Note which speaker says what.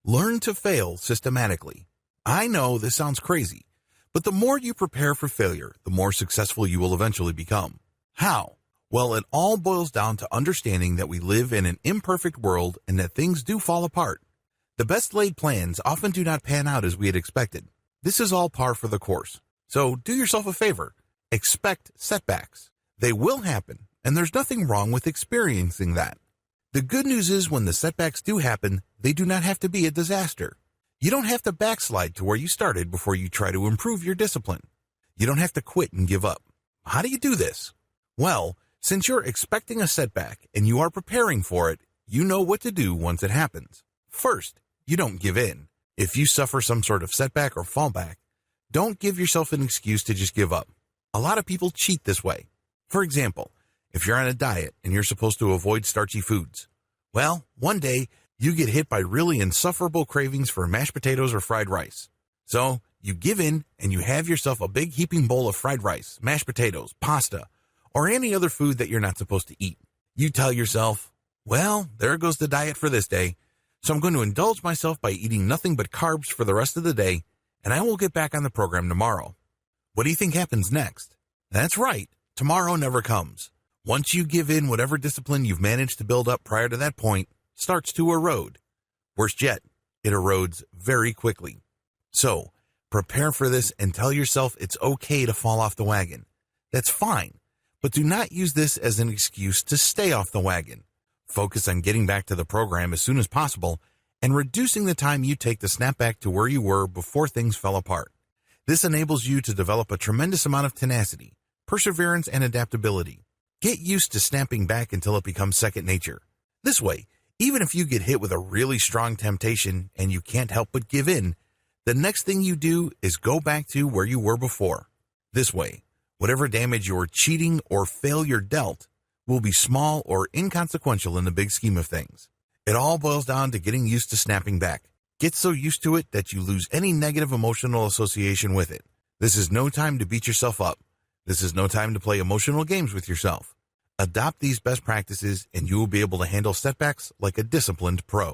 Speaker 1: Learn to fail systematically. I know this sounds crazy, but the more you prepare for failure, the more successful you will eventually become. How? Well, it all boils down to understanding that we live in an imperfect world and that things do fall apart. The best laid plans often do not pan out as we had expected. This is all par for the course. So do yourself a favor. Expect setbacks. They will happen, and there's nothing wrong with experiencing that. The good news is when the setbacks do happen, they do not have to be a disaster. You don't have to backslide to where you started before you try to improve your discipline. You don't have to quit and give up. How do you do this? Well, since you're expecting a setback and you are preparing for it, you know what to do once it happens. First, you don't give in. If you suffer some sort of setback or fallback, don't give yourself an excuse to just give up. A lot of people cheat this way. For example, if you're on a diet and you're supposed to avoid starchy foods, well, one day you get hit by really insufferable cravings for mashed potatoes or fried rice. So you give in and you have yourself a big heaping bowl of fried rice, mashed potatoes, pasta, or any other food that you're not supposed to eat. You tell yourself, well, there goes the diet for this day, so I'm going to indulge myself by eating nothing but carbs for the rest of the day, and I will get back on the program tomorrow. What do you think happens next? That's right, tomorrow never comes. Once you give in, whatever discipline you've managed to build up prior to that point starts to erode. Worst yet, it erodes very quickly. So, prepare for this and tell yourself it's okay to fall off the wagon. That's fine, but do not use this as an excuse to stay off the wagon. Focus on getting back to the program as soon as possible and reducing the time you take to snap back to where you were before things fell apart. This enables you to develop a tremendous amount of tenacity, perseverance, and adaptability. Get used to snapping back until it becomes second nature. This way, even if you get hit with a really strong temptation and you can't help but give in, the next thing you do is go back to where you were before. This way, whatever damage your cheating or failure dealt will be small or inconsequential in the big scheme of things. It all boils down to getting used to snapping back. Get so used to it that you lose any negative emotional association with it. This is no time to beat yourself up. This is no time to play emotional games with yourself. Adopt these best practices and you will be able to handle setbacks like a disciplined pro.